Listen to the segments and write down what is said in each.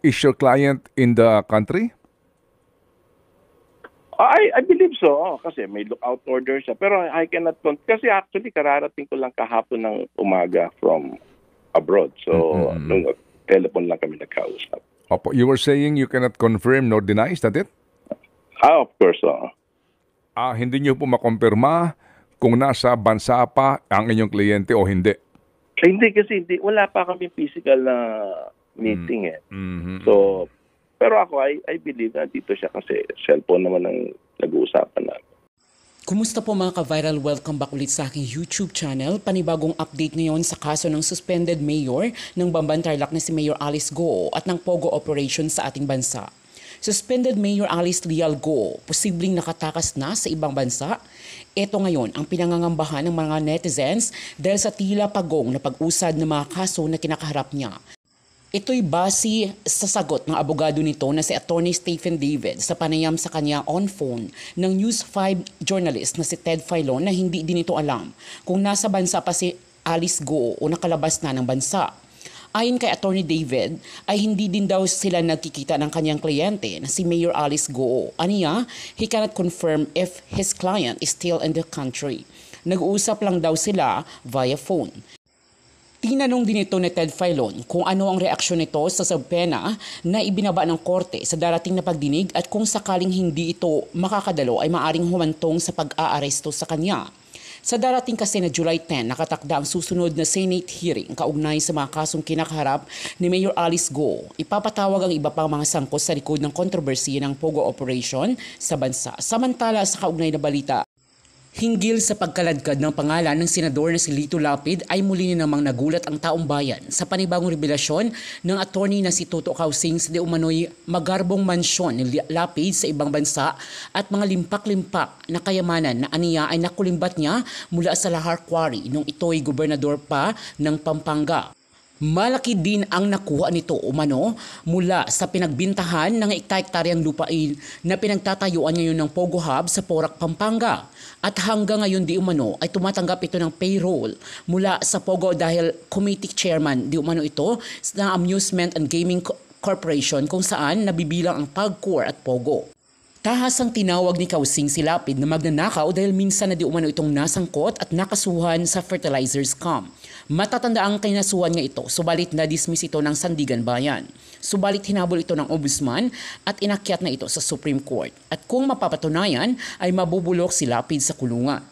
Is your client in the country? I believe so, kasi may lookout order siya. Pero I cannot, kasi actually kararating ko lang kahapon ng umaga from abroad. So, nung telephone lang kami nagkausap. Opo, you were saying you cannot confirm nor deny, is that it? Of course, Hindi niyo po makumpirma kung nasa bansa pa ang inyong kliyente o hindi? Hindi kasi wala pa kami physical na meeting So, pero ako, I believe na dito siya kasi cellphone naman ang nag-uusapan namin. Kumusta po mga ka-viral? Welcome back ulit sa aking YouTube channel. Panibagong update ngayon sa kaso ng suspended mayor ng Bamban Tarlac na si Mayor Alice Go at ng Pogo operation sa ating bansa. Suspended Mayor Alice Leal Go, posibleng nakatakas na sa ibang bansa. Ito ngayon ang pinangangambahan ng mga netizens dahil sa tila pagong na pag-usad ng mga kaso na kinakaharap niya. Ito'y base sa sagot ng abogado nito na si Attorney Stephen David sa panayam sa kanya on phone ng News 5 journalist na si Ted Filon na hindi din ito alam kung nasa bansa pa si Alice Go o nakalabas na ng bansa. Ayon kay Attorney David ay hindi din daw sila nagkikita ng kanyang kliyente na si Mayor Alice Go. Aniya, he cannot confirm if his client is still in the country. Nag-uusap lang daw sila via phone. Tinanong din ito ni Ted Filon kung ano ang reaksyon nito sa subpena na ibinaba ng korte sa darating na pagdinig at kung sakaling hindi ito makakadalo ay maaring humantong sa pag-aaresto sa kanya. Sa darating kasi na July 10, nakatakda ang susunod na Senate hearing kaugnay sa mga kasong kinakaharap ni Mayor Alice Go. Ipapatawag ang iba pang mga sangkot sa likod ng kontrobersiya ng Pogo operation sa bansa. Samantala sa kaugnay na balita, hinggil sa pagkaladkad ng pangalan ng senador na si Lito Lapid ay muli namang nagulat ang taong bayan sa panibagong revelasyon ng attorney na si Toto Kausing sa di umano'y magarbong mansyon ni Lapid sa ibang bansa at mga limpak-limpak na kayamanan na aniya ay nakulimbat niya mula sa Lahar Quarry nung ito'y gobernador pa ng Pampanga. Malaki din ang nakuha nito umano mula sa pinagbintahan ng hektaryang lupain na pinagtatayuan ngayon ng Pogo Hub sa Porac, Pampanga. At hanggang ngayon di umano ay tumatanggap ito ng payroll mula sa Pogo dahil committee chairman di umano ito ng Amusement and Gaming Corporation kung saan nabibilang ang PAGCOR at Pogo. Tahasang tinawag ni Kausing si Lapid na magnanakaw dahil minsan na di umano itong nasangkot at nakasuhan sa fertilizer scam. Matatanda ang kinasuhan nga ito, subalit na-dismiss ito ng Sandigan Bayan. Subalit hinabol ito ng Ombudsman at inakyat na ito sa Supreme Court. At kung mapapatunayan ay mabubulok si Lapid sa kulungan.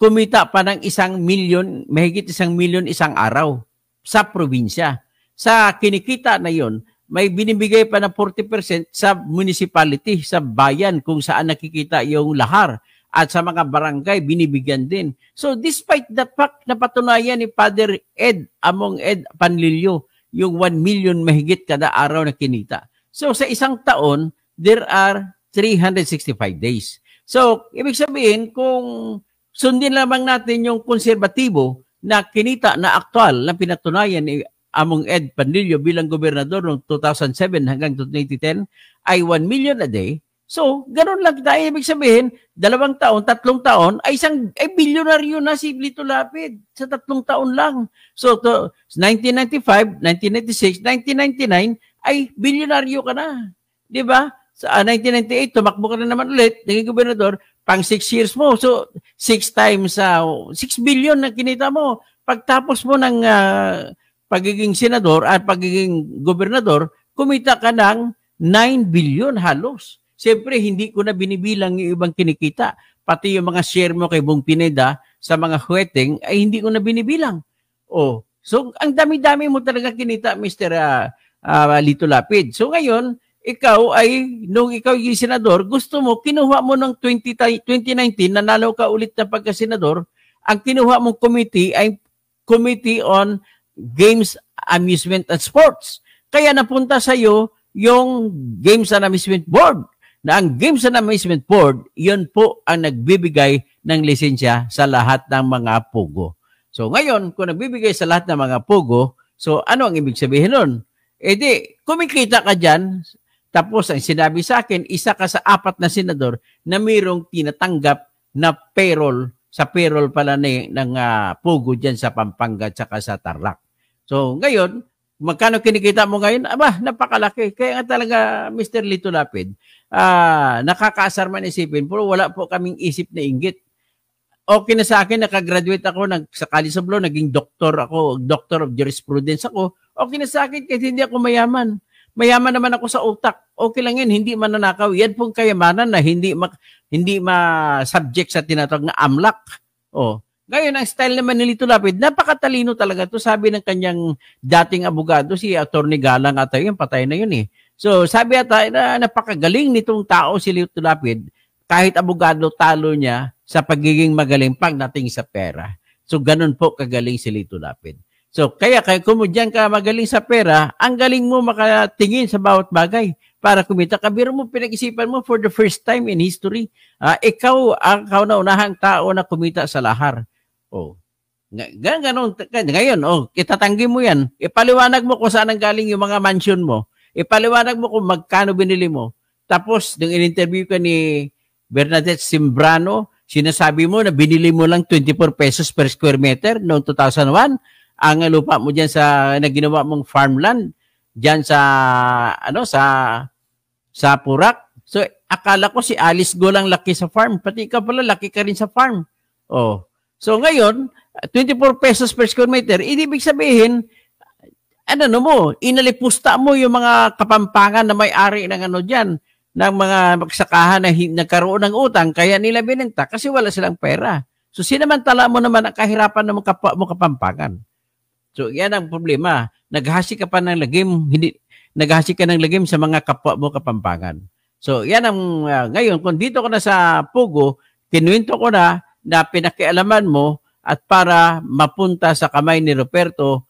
Kumita pa ng 1 milyon, mahigit 1 milyon isang araw sa probinsya. Sa kinikita na yon, may binibigay pa na 40% sa municipality, sa bayan kung saan nakikita yung lahar. At sa mga barangay, binibigyan din. So despite the fact na patunayan ni Father Ed Panlilio, yung 1 million mahigit kada araw na kinita. So sa isang taon, there are 365 days. So ibig sabihin, kung sundin lamang natin yung konserbatibo na kinita na aktual na pinatunayan ni Ed Panlilio bilang gobernador noong 2007 hanggang 2010 ay 1 million a day. So, ganun lang tayo. Ibig sabihin, 2 taon, 3 taon, ay bilyonaryo na si Lito Lapid sa 3 taon lang. So, 1995, 1996, 1999, ay bilyonaryo ka na. Di ba? Sa 1998, tumakbo ka na naman ulit, naging gobernador, pang 6 years mo. So, 6 times, 6 billion na kinita mo. Pagtapos mo ng pagiging senador at pagiging gobernador, kumita ka ng 9 billion halos. Siyempre, hindi ko na binibilang yung ibang kinikita. Pati yung mga share mo kay Bong Pineda sa mga huweteng ay hindi ko na binibilang. Oh, so, ang dami-dami mo talaga kinita, Mr. Lito Lapid. So, ngayon, ikaw ay, nung ikaw yung senador, gusto mo, kinuha mo ng 2019, nanalo ka ulit na pagka-senador, ang kinuha mong committee ay Committee on Games, Amusement, and Sports. Kaya napunta sa'yo yung Games and Amusement Board. Na ang Games and Amusement Board, yun po ang nagbibigay ng lisensya sa lahat ng mga Pogo. So ngayon, kung nagbibigay sa lahat ng mga Pogo, so ano ang ibig sabihin nun? E di, kumikita ka dyan, tapos ang sinabi sa akin, isa ka sa 4 na senador na mayroong tinatanggap na payroll, sa payroll pala ng Pogo dyan sa Pampanga at saka sa Tarlac. So ngayon, magkano kinikita mo ngayon? Aba, napakalaki. Kaya nga talaga, Mr. Lito Lapid, nakakaasar man isipin, pero wala po kaming isip na inggit. Okay na sa akin, nakagraduate ako sa College of Law, naging doctor ako, doctor of jurisprudence ako. Okay na sa akin kasi hindi ako mayaman. Mayaman naman ako sa utak. Okay lang yan, hindi mananakaw. Yan pong kayamanan na hindi ma-subject sa tinatawag na amlak. Oh. Ngayon, ang style naman ni Lito Lapid, napakatalino talaga to. Sabi ng kanyang dating abogado, si Attorney Galang ata yun, patay na yun eh. So, sabi ata, napakagaling nitong tao si Lito Lapid, kahit abogado talo niya sa pagiging magaling pagdating sa pera. So, ganun po kagaling si Lito Lapid. So, kaya kung dyan ka magaling sa pera, ang galing mo makatingin sa bawat bagay para kumita. Kabiro mo, pinag-isipan mo for the first time in history, ikaw ang kauna-unahang tao na kumita sa lahar. Oh. Ganon. Ngayon, itatanggi mo yan. Ipaliwanag mo kung saan ang galing yung mga mansion mo. Ipaliwanag mo kung magkano binili mo. Tapos, nung in-interview ka ni Bernadette Simbrano, sinasabi mo na binili mo lang 24 pesos per square meter noong 2001. Ang lupa mo dyan na ginawa mong farmland, dyan sa Purak. So, akala ko si Alice Go lang laki sa farm. Pati ikaw pala, laki ka rin sa farm. Oh. So ngayon, 24 pesos per square meter, ibig sabihin, inalipusta mo yung mga Kapampangan na may-ari ng dyan, ng mga magsakahan na nagkaroon ng utang, kaya nila binenta kasi wala silang pera. So sinamantala mo naman ang kahirapan ng kapwa mo Kapampangan. So yan ang problema. Naghasi ka ng lagim sa mga kapwa mo Kapampangan. So yan ang ngayon, kung dito ka na sa Pugo, kinuwento ko na pinakialaman mo at para mapunta sa kamay ni Roberto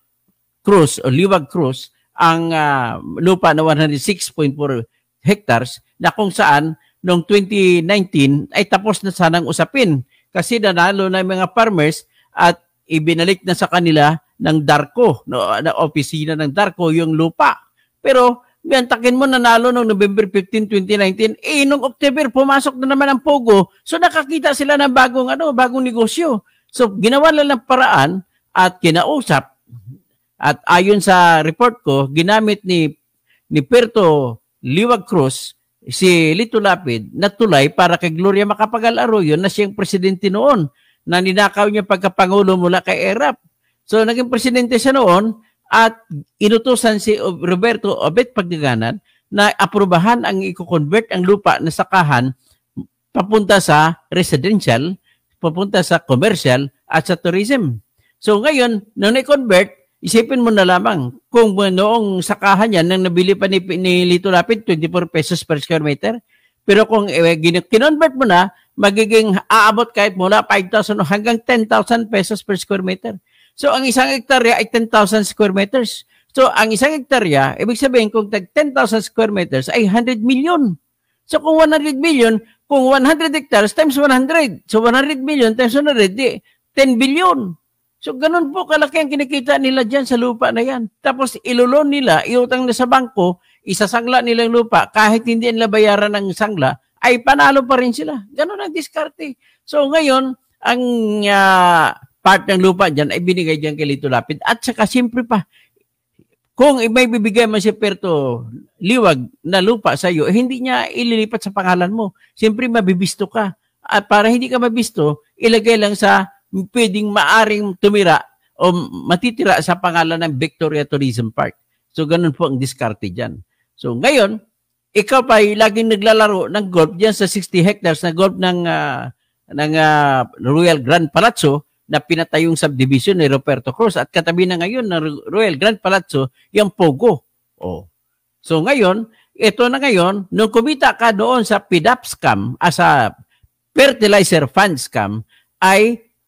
Cruz o Liwag Cruz ang lupa na 106.4 hectares na kung saan noong 2019 ay tapos na sanang usapin kasi nanalo na mga farmers at ibinalik na sa kanila ng DARCO, na opisina ng DARCO yung lupa. Pero takin mo nanalo noong November 15, 2019, noong October, pumasok na naman ang Pogo. So nakakita sila ng bagong negosyo. So ginawa lang ng paraan at kinausap. At ayon sa report ko, ginamit ni Perto Liwag Cruz, si Lito Lapid, na tulay para kay Gloria Macapagal Arroyo na siyang presidente noon, na ninakaw niya pagkapangulo mula kay ERAP. So naging presidente siya noon, at inutusan si Roberto Obet Pagdiganan na aprubahan ang i-convert ang lupa na sakahan papunta sa residential, papunta sa commercial at sa tourism. So ngayon, nung i-convert, isipin mo na lamang kung noong sakahan yan, nang nabili pa ni Lito Lapid, 24 pesos per square meter. Pero kung kinonvert mo na, magiging aabot kahit mula 5,000 hanggang 10,000 pesos per square meter. So, ang isang hektarya ay 10,000 square meters. So, ang isang hektarya, ibig sabihin, kung 10,000 square meters ay 100 million. So, kung 100 million, kung 100 hectares times 100. So, 100 million times 100, 10 billion. So, ganun po kalaki ang kinikita nila dyan sa lupa na yan. Tapos, ilulon nila, iutang na sa bangko, isasangla nila yung lupa, kahit hindi nila bayaran ng sangla, ay panalo pa rin sila. Ganun ang diskarte. So, ngayon, ang part ng lupa dyan ay binigay dyan kay Lito Lapid. At saka siyempre pa, kung may bibigay man si Perto Liwag na lupa sa iyo, hindi niya ililipat sa pangalan mo. Siyempre mabibisto ka. At para hindi ka mabisto, ilagay lang sa pwedeng maaring tumira o matitira sa pangalan ng Victoria Tourism Park. So ganun po ang diskarte dyan. So ngayon, ikaw pa ay laging naglalaro ng golf dyan sa 60 hectares na golf ng Royal Grand Palazzo na pinatayong subdivision ni Roberto Cruz at katabi na ngayon ng Royal Grand Palazzo yung Pogo. Oh. So ngayon, ito na ngayon, nung kumita ka doon sa PDAP scam, sa fertilizer fund scam,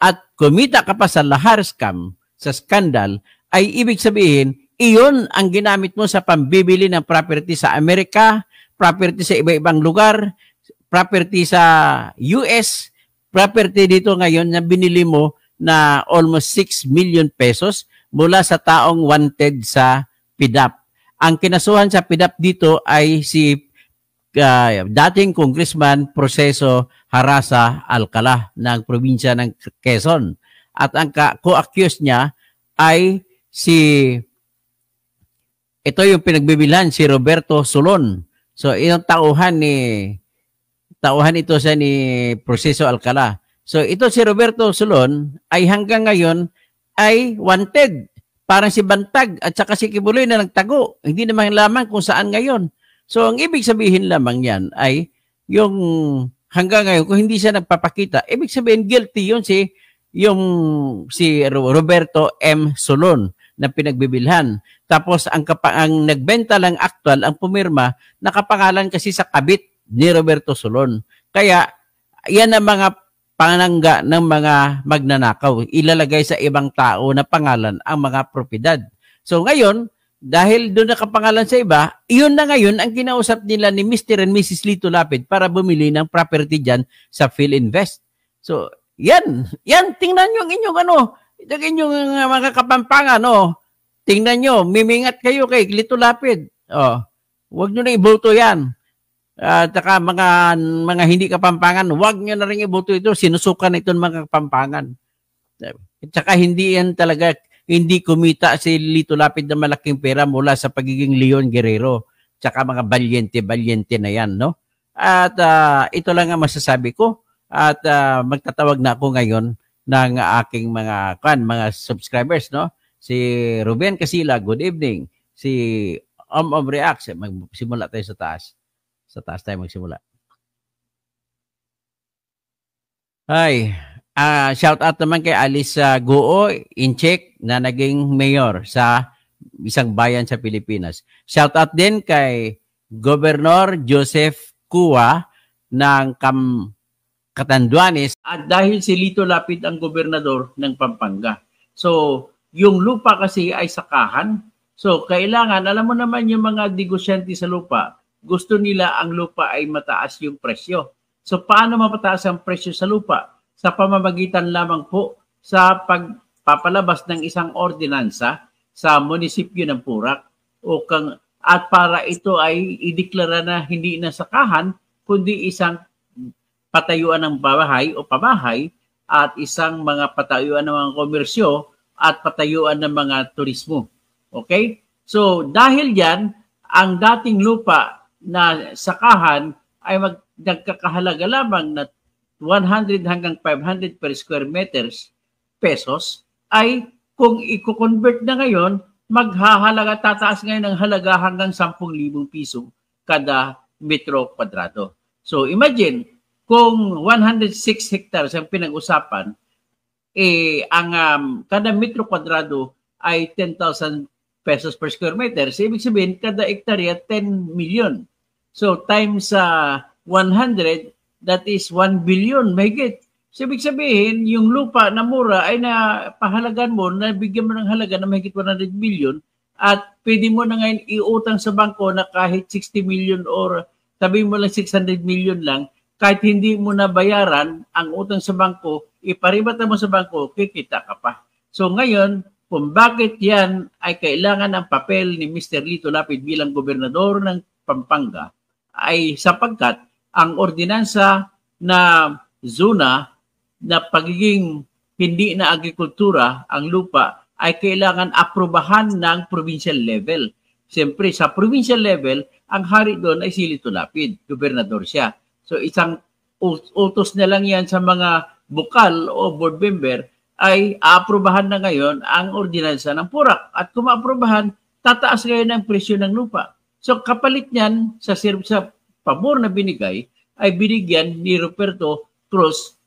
at kumita ka pa sa lahar scam, sa scandal, ay ibig sabihin, iyon ang ginamit mo sa pambibili ng property sa Amerika, property sa iba-ibang lugar, property sa US, property dito ngayon na binili mo na almost 6 million pesos mula sa taong wanted sa PDAP. Ang kinasuhan sa PDAP dito ay si dating Congressman Proceso Harasa Alcala ng probinsya ng Quezon. At ang co-accused niya ay si ito yung pinagbibilhan si Roberto Solon. So itong tauhan ito sa ni Proceso Alcala. So ito si Roberto Solon ay hanggang ngayon ay wanted. Parang si Bantag at saka si Kibuloy na nagtago. Hindi naman lamang kung saan ngayon. So ang ibig sabihin lamang yan ay yung hanggang ngayon kung hindi siya nagpapakita, ibig sabihin guilty yun si Roberto M. Solon na pinagbibilhan. Tapos ang nagbenta lang actual, ang pumirma, nakapangalan kasi sa kabit ni Roberto Solon. Kaya yan ang mga panangga ng mga magnanakaw. Ilalagay sa ibang tao na pangalan ang mga propiedad. So ngayon, dahil doon nakapangalan sa iba, iyon na ngayon ang kinausap nila ni Mr. and Mrs. Lito Lapid para bumili ng property dyan sa PhilInvest. So, yan, tingnan nyo ang inyong inyong mga kapampangan, tingnan nyo, mimingat kayo kay Lito Lapid. Huwag nyo na iboto yan. At saka mga hindi kapampangan, huwag nyo na rin iboto ito, sinusukan ito ng mga kapampangan. At saka hindi yan talaga, hindi kumita si Lito Lapid ng malaking pera mula sa pagiging Leon Guerrero. Tsaka mga balyente na yan, no? At ito lang ang masasabi ko. At magtatawag na ako ngayon ng aking mga subscribers, no? Si Ruben Casila, good evening. Si Reacts, magsimula tayo sa taas. Sa taas tayo magsimula. Hi. Shout out naman kay Alice Goo Incheck na naging mayor sa isang bayan sa Pilipinas. Shout out din kay Governor Joseph Cua ng Catanduanes. At dahil si Lito Lapid ang gobernador ng Pampanga. So, yung lupa kasi ay sakahan. So, kailangan, alam mo naman yung mga negosyante sa lupa, gusto nila ang lupa ay mataas yung presyo. So, paano mapataas ang presyo sa lupa? Sa pamamagitan lamang po sa pagpapalabas ng isang ordinansa sa munisipyo ng Purak at para ito ay ideklara na hindi na sakahan kundi isang patayuan ng bahay o pamahay at isang mga patayuan ng mga komersyo at patayuan ng mga turismo. Okay? So dahil yan, ang dating lupa na sakahan ay nagkakahalaga lamang na 100 hanggang 500 per square meters pesos ay kung i-convert na ngayon, tataas ngayon ng halaga hanggang 10,000 piso kada metro kwadrado. So imagine, kung 106 hectares ang pinag-usapan, kada metro kwadrado ay 10,000 pesos per square meter. So, ibig sabihin, kada hektarya 10 million. So, times 100, that is 1 billion. Mahigit. So, ibig sabihin, yung lupa na mura ay napahalagan mo, nabigyan mo ng halaga na mahigit 100 million at pwede mo na ngayon iutang sa bangko na kahit 60 million or sabihin mo lang 600 million lang, kahit hindi mo na bayaran ang utang sa bangko, iparibata mo sa bangko, kikita ka pa. So, ngayon, kung bakit yan ay kailangan ng papel ni Mr. Lito Lapid bilang gobernador ng Pampanga ay sapagkat ang ordinansa na zona na pagiging hindi na agrikultura ang lupa ay kailangan aprobahan ng provincial level. Siyempre, sa provincial level, ang hari doon ay si Lito Lapid, gobernador siya. So isang utos na lang yan sa mga bukal o board member ay aaprobahan na ngayon ang ordinansa ng Purak. At kung maaprobahan, tataas ngayon ang presyo ng lupa. So kapalit niyan sa pabor na binigay ay binigyan ni Roberto Cruz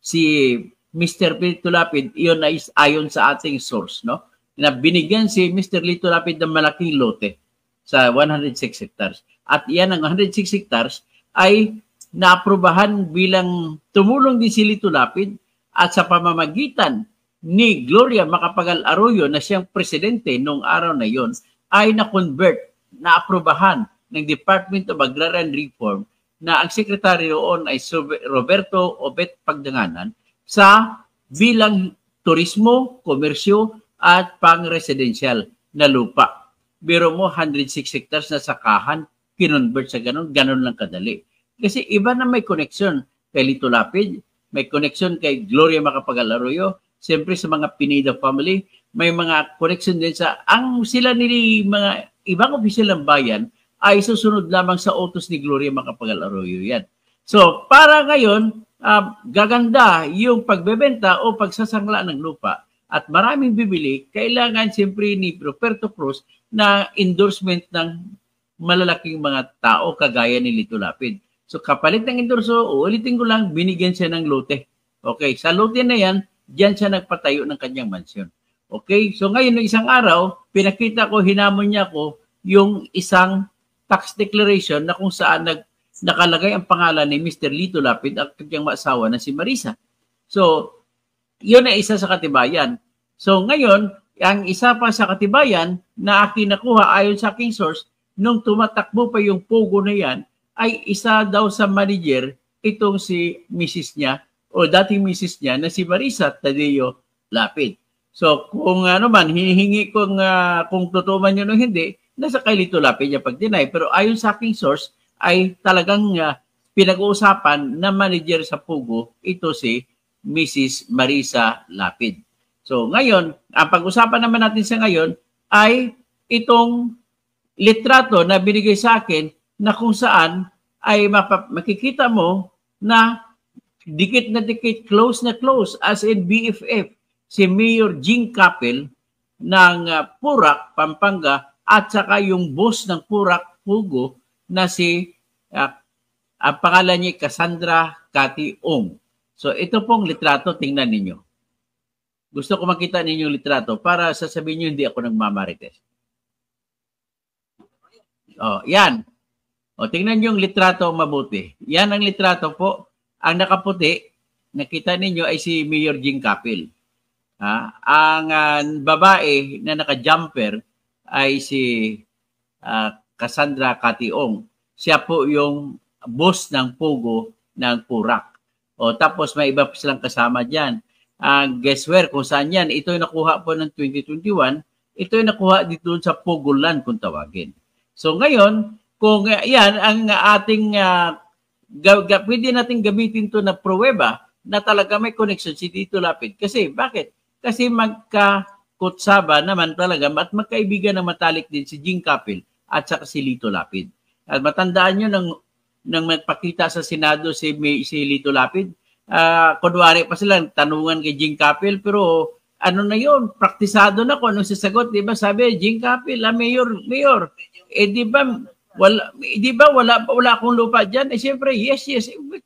si Mr. Lito Lapid. Iyon ay ayon sa ating source, no? Na binigyan si Mr. Lito Lapid ng malaking lote sa 106 hectares. At iyan ang 106 hectares ay naaprobahan bilang tumulong din si Lito Lapid at sa pamamagitan ni Gloria Macapagal Arroyo na siyang presidente noong araw na yon ay na-convert, na-aprobahan ng Department of Agrarian Reform na ang sekretary roon ay Roberto Obet Pagdanganan sa bilang turismo, komersyo at pang-residential na lupa. Biro mo 106 hectares na sakahan, kinonvert sa ganun lang kadali. Kasi iba na may connection kay Lito Lapid, may connection kay Gloria Macapagal Arroyo, siyempre sa mga Pineda family, may mga connection din sa, sila nili mga ibang opisyal ng bayan ay susunod lamang sa utos ni Gloria Macapagal Arroyo yan. So, para ngayon, gaganda yung pagbebenta o pagsasangla ng lupa at maraming bibili, kailangan siyempre ni Roberto Cruz na endorsement ng malalaking mga tao kagaya ni Lito Lapid. So, kapalit ng endorso, uulitin ko lang, binigyan siya ng lote. Okay, sa lote na yan, diyan siya nagpatayo ng kanyang mansyon. Okay, so ngayon ng isang araw, pinakita ko, hinamon niya ko yung isang tax declaration na kung saan nakalagay ang pangalan ni Mr. Lito Lapid at kanyang maasawa na si Marisa. So, yun ay isa sa katibayan. So ngayon, ang isa pa sa katibayan na aking nakuha ayon sa aking source, nung tumatakbo pa yung pogo na yan, ay isa daw sa manager itong si Mrs. niya o dating Mrs. niya na si Marisa Tadeo Lapid. So kung ano man, hinihingi kung totoo man yun o hindi, nasa kay Lito Lapid niya pag-deny. Pero ayon sa aking source, ay talagang pinag-uusapan na manager sa Pugo, ito si Mrs. Marisa Lapid. So ngayon, ang pag-usapan naman natin sa ngayon ay itong litrato na binigay sa akin na kung saan ay makikita mo na dikit na dikit, close na close, as in BFF, si Mayor Jing Capel ng Purak, Pampanga, at saka yung boss ng Purak, Pugo, na si, ang pangalan niya, Cassandra Cathy Ong. So ito pong litrato, tingnan ninyo. Gusto ko makita ninyo yung litrato para sasabihin nyo hindi ako nagmamarites. Oh, yan. O, tingnan nyo yung litrato mabuti. Yan ang litrato po. Ang nakaputi, nakita ninyo ay si Mayor Jing Capel. Ang babae na naka-jumper ay si Cassandra Cathy Ong. Siya po yung boss ng Pugo ng Purak. O, tapos may iba pa silang kasama dyan. Guess where, kung saan yan. Ito yung nakuha po ng 2021. Ito yung nakuha dito sa Pugoland kung tawagin. So ngayon, kung yan ang ating pwede natin gamitin to na pruweba na talaga may connection si Lito Lapid. Kasi bakit? Kasi magkakutsaba naman talaga at magkaibigan na matalik din si Jing Capel at saka si Lito Lapid. At matandaan nyo nang magpakita sa Senado si Lito Lapid, kunwari pa sila tanungan kay Jing Capel, pero ano na yun, praktisado na kung anong sasagot, di ba? Sabi, Jing Capel, Mayor, wala akong lupa dyan. Eh, siyempre, yes.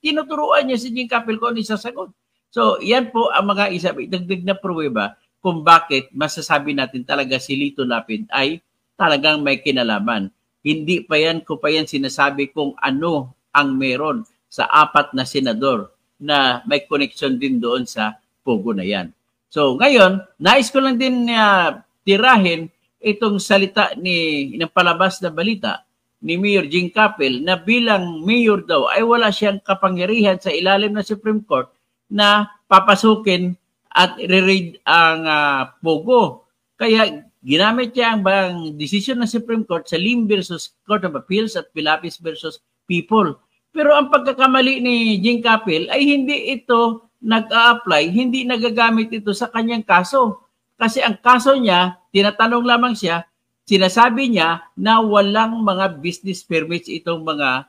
Tinuturuan niya si Jing Capel kung ano sasagot. So, yan po ang mga dagdag na pruweba kung bakit masasabi natin talaga si Lito Lapid ay talagang may kinalaman. Hindi pa yan sinasabi kung ano ang meron sa 4 na senador na may connection din doon sa Pugo na yan. So ngayon, nais ko lang din tirahin itong salita ng palabas na balita ni Mayor Jing Capel na bilang mayor daw ay wala siyang kapangyarihan sa ilalim ng Supreme Court na papasukin at re-raid ang Pugo. Kaya ginamit niya ang desisyon ng Supreme Court sa Lim versus Court of Appeals at Pilapis versus People. Pero ang pagkakamali ni Jing Capel ay hindi ito nag-a-apply, hindi nagagamit ito sa kanyang kaso. Kasi ang kaso niya, tinatanong lamang siya, sinasabi niya na walang mga business permits itong mga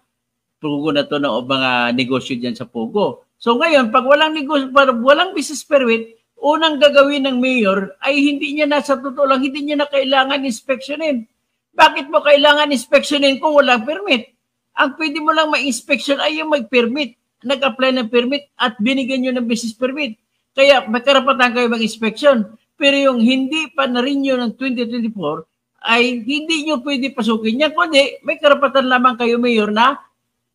Pugo na to o mga negosyo dyan sa Pugo. So ngayon, pag walang business permit, unang gagawin ng mayor ay hindi niya sa totoo lang, hindi niya na kailangan inspeksyonin. Bakit mo kailangan inspeksyonin kung walang permit? Ang pwede mo lang ma-inspection ay yung mag-permit. Nag-apply ng permit at binigyan nyo ng business permit. Kaya may karapatan kayo mag-inspection. Pero yung hindi pa na-renew ng 2024 ay hindi nyo pwede pasukin yan. Kundi may karapatan lamang kayo, Mayor, na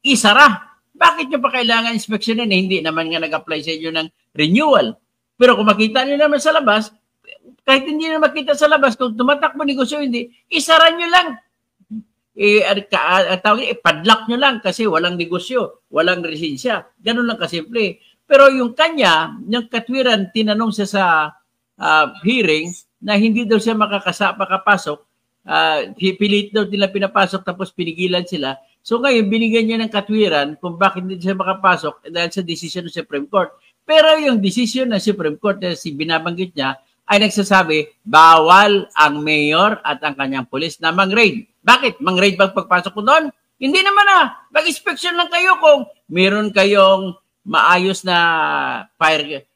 isara. Bakit nyo pa kailangan inspeksyonin? Hindi naman nga nag-apply sa inyo ng renewal. Pero kung makita nyo naman sa labas, kahit hindi na makita sa labas, kung tumatakbo negosyo hindi, isara nyo lang. Padlock nyo lang kasi walang negosyo, walang resensya. Ganun lang kasimple. Pero yung kanya, yung katwiran, tinanong siya sa hearing na hindi daw siya makapasok. Pilit daw nila pinapasok tapos pinigilan sila. So ngayon, binigyan niya ng katwiran kung bakit hindi siya makapasok dahil sa desisyon ng Supreme Court. Pero yung desisyon ng Supreme Court na binabanggit niya ay nagsasabi, bawal ang mayor at ang kanyang pulis na mang-raid. Bakit? Mang-raid bang pagpasok ko doon? Hindi naman Mag-inspection lang kayo kung meron kayong maayos na fire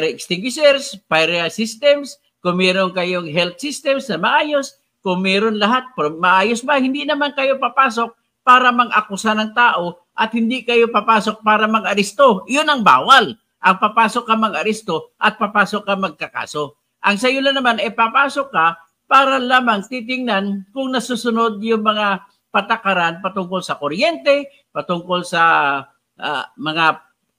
extinguishers, fire systems, kung meron kayong health systems na maayos, kung meron lahat, maayos ba? Hindi naman kayo papasok para mang-akusa ng tao at hindi kayo papasok para mag-aristo. Yun ang bawal. Ang papasok ka mag-aristo at papasok ka magkakaso. Ang sayo lang naman, papasok ka para lamang titingnan kung nasusunod yung mga patakaran patungkol sa kuryente, patungkol sa mga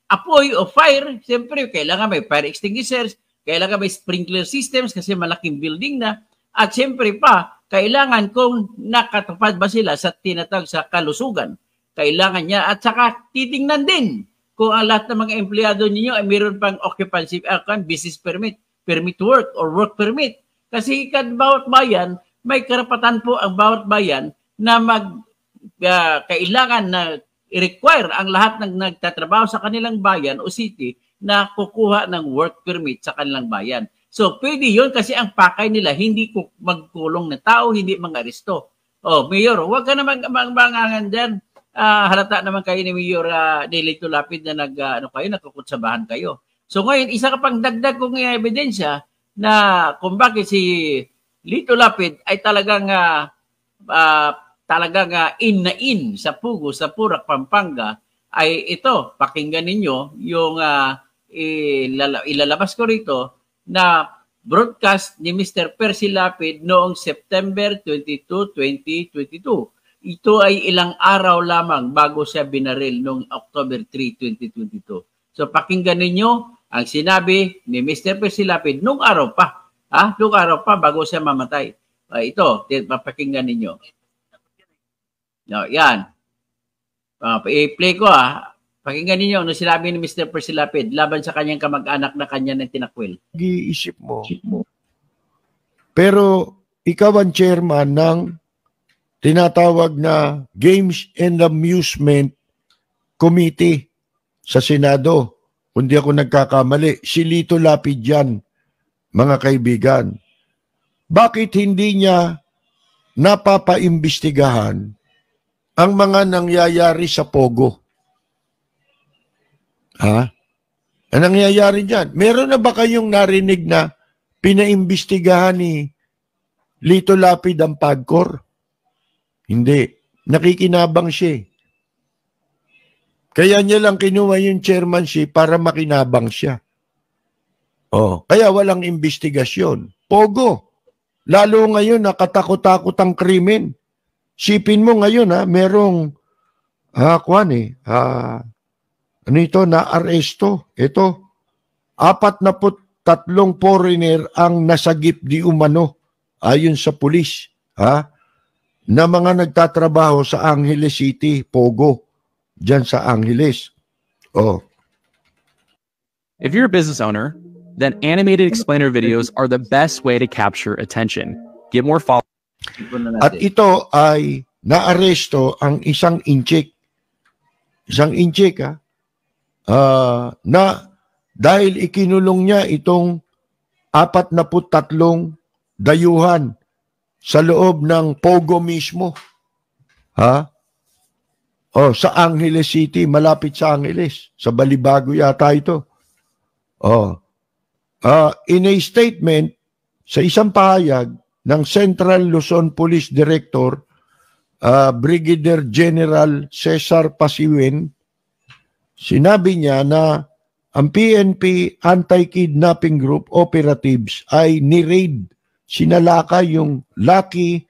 apoy o fire. Siyempre, kailangan may fire extinguishers, kailangan may sprinkler systems kasi malaking building na. At siyempre pa, kailangan kung nakatupad ba sila sa tinatawag sa kalusugan. Kailangan niya at saka titingnan din kung ang lahat ng mga empleyado ninyo ay mayroon pang occupancy, business permit, permit to work or work permit. Kasi bawat bayan, may karapatan po ang bawat bayan na kailangan na i-require ang lahat ng nagtatrabaho sa kanilang bayan o city na kukuha ng work permit sa kanilang bayan. So, pwede yun kasi ang pakay nila, hindi magkulong na tao, hindi mang-aristo. Oh, Mayor, huwag ka naman mangangan dyan. Halata naman kayo ni Mayor Lito Lapid na nagkukutsabahan kayo. So ngayon, isa ka pang dagdag kong ebidensya na kung bakit si Lito Lapid ay talagang in na in sa Pugo, sa Purak, Pampanga, ay ito, pakinggan ninyo yung ilalabas ko rito na broadcast ni Mr. Percy Lapid noong September 22, 2022. Ito ay ilang araw lamang bago siya binaril noong October 3, 2022. So pakinggan ninyo ang sinabi ni Mr. Percy Lapid nung araw pa. Nung araw pa bago siya mamatay. Ito, papakinggan ninyo. No, yan. I-play ko Pakinggan ninyo ano sinabi ni Mr. Percy Lapid laban sa kanyang kamag-anak na kanya ng tinakwil. Iisip mo. Pero ikaw ang chairman ng tinatawag na Games and Amusement Committee sa Senado. Kung di ako nagkakamali, si Lito Lapid yan, mga kaibigan. Bakit hindi niya napapaimbestigahan ang mga nangyayari sa Pogo? Ang nangyayari dyan? Meron na ba kayong narinig na pinaimbestigahan ni Lito Lapid ang PAGCOR? Hindi. Nakikinabang siya. Kaya niya lang kinuha yung chairmanship para makinabang siya. Kaya walang investigasyon. Pogo. Lalo ngayon nakatakot-takot ang krimen. Sipin mo ngayon merong ano ito na aresto. Ito 43 foreigner ang nasagip di umano ayon sa pulis na mga nagtatrabaho sa Angeles City, Pogo, dyan sa Angeles. If you're a business owner, then animated explainer videos are the best way to capture attention. Get more followers. At ito ay naaresto ang isang inchik. Isang inchik na dahil ikinulong niya itong 43 dayuhan sa loob ng Pogo mismo. Sa Angeles City, malapit sa Angeles. Sa Balibago yata ito. In a statement, sa isang pahayag ng Central Luzon Police Director, Brigadier General Cesar Pasiwen, sinabi niya na ang PNP Anti-Kidnapping Group Operatives ay ni-raid, sinalaka yung Lucky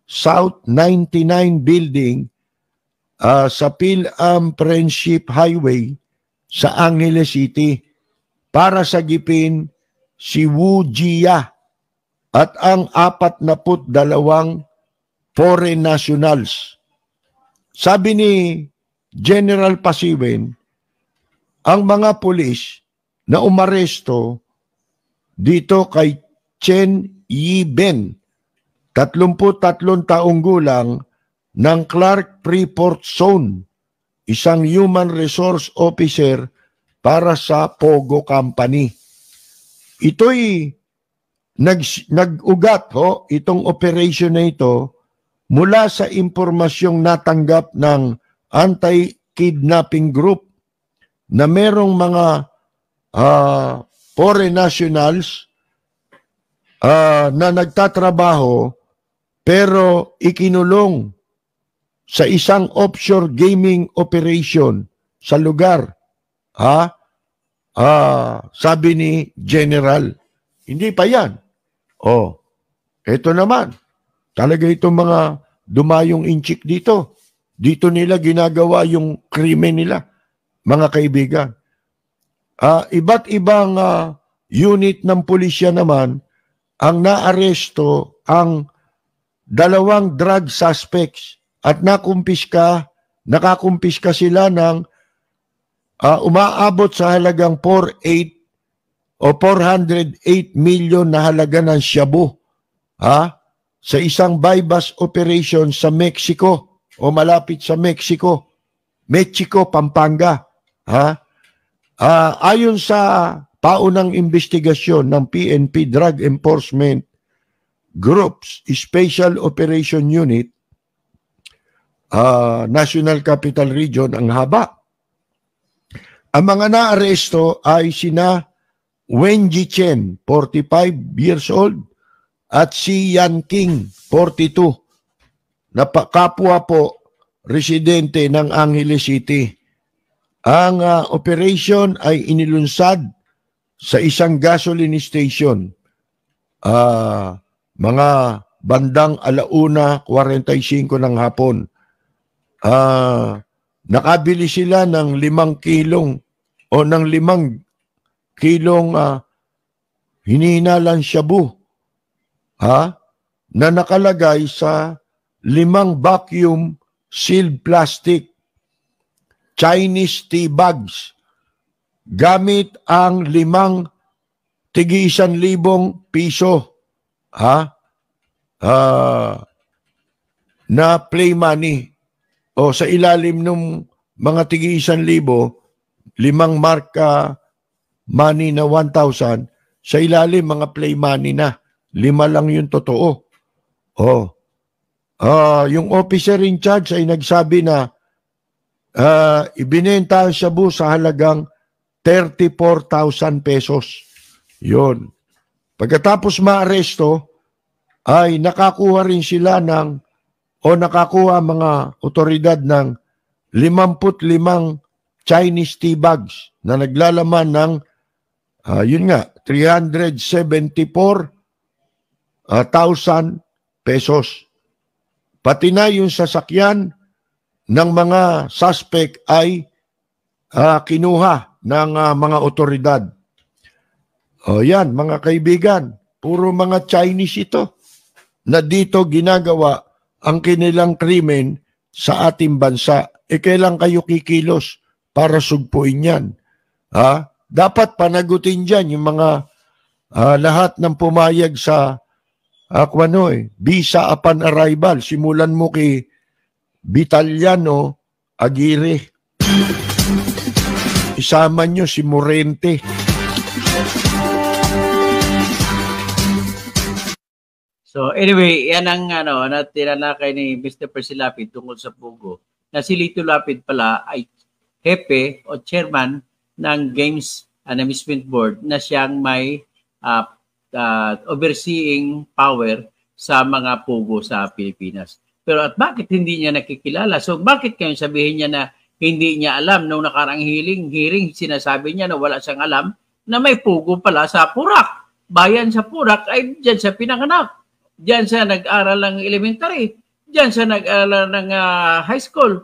South 99 building sa Phil-Am Friendship Highway sa Angeles City para sagipin si Wu Jia at ang 42 foreign nationals. Sabi ni General Pasiwen, ang mga pulis na umaresto dito kay Chen Yi-ben, 33 taong gulang ng Clark Freeport Zone, isang human resource officer para sa Pogo Company. Ito'y nag-ugat itong operation na ito mula sa impormasyong natanggap ng anti-kidnapping group na merong mga foreign nationals na nagtatrabaho pero ikinulong sa isang offshore gaming operation sa lugar. Sabi ni General, hindi pa yan. Ito naman. Talaga itong mga dumayong inchik dito. Dito nila ginagawa yung krimen nila, mga kaibigan. Iba't ibang unit ng pulisya naman ang naaresto ang 2 drug suspects at nakakumpiska sila ng umaabot sa halagang 408 million na halaga ng shabu sa isang bypass operation sa Mexico o malapit sa Mexico, Pampanga. Ayon sa paunang investigasyon ng PNP Drug Enforcement Group's Special Operation Unit, National Capital Region, ang haba. Ang mga naaresto ay sina Wenji Chen, 45 years old, at si Yan King, 42, na kapwa po residente ng Angeles City. Ang operation ay inilunsad sa isang gasoline station. Mga bandang 1:45 ng hapon. Nakabili sila ng 5 kilong hinihinalang shabu na nakalagay sa 5 vacuum sealed plastic Chinese tea bags gamit ang 5 tig-1,000 piso na play money o sa ilalim ng mga tig-1,000, 5 marka money na 1,000, sa ilalim mga play money na 5 lang yung totoo. Yung officer in charge ay nagsabi na ibinenta ang shabu sa halagang 34,000 pesos. Yun. Pagkatapos maaresto, ay nakakuha rin sila nakakuha mga otoridad ng 55 Chinese tea bags na naglalaman ng 374,000 pesos. Pati na yung sasakyan ng mga suspect ay kinuha ng mga otoridad. Yan, mga kaibigan, puro mga Chinese ito na dito ginagawa ang kanilang krimen sa ating bansa. Kailan kayo kikilos para sugpuin yan? Dapat panagutin dyan yung mga lahat ng pumayag sa visa upon arrival. Simulan mo kay Vitaliano Aguirre. Isama nyo si Morente. So anyway, yan ang tinalakay ni Mr. Percy Lapid tungkol sa Pugo. Na si Lito Lapid pala ay hepe o chairman ng Games and Amusement Board na siyang may overseeing power sa mga Pugo sa Pilipinas. Pero at bakit hindi niya nakikilala? So bakit kayo sabihin niya na hindi niya alam? Nung nakarang hearing, sinasabi niya na wala siyang alam na may Pugo pala sa Purak. Bayan sa Purak ay dyan sa pinanganak. Diyan siya nag-aral ng elementary. Diyan siya nag-aral ng high school.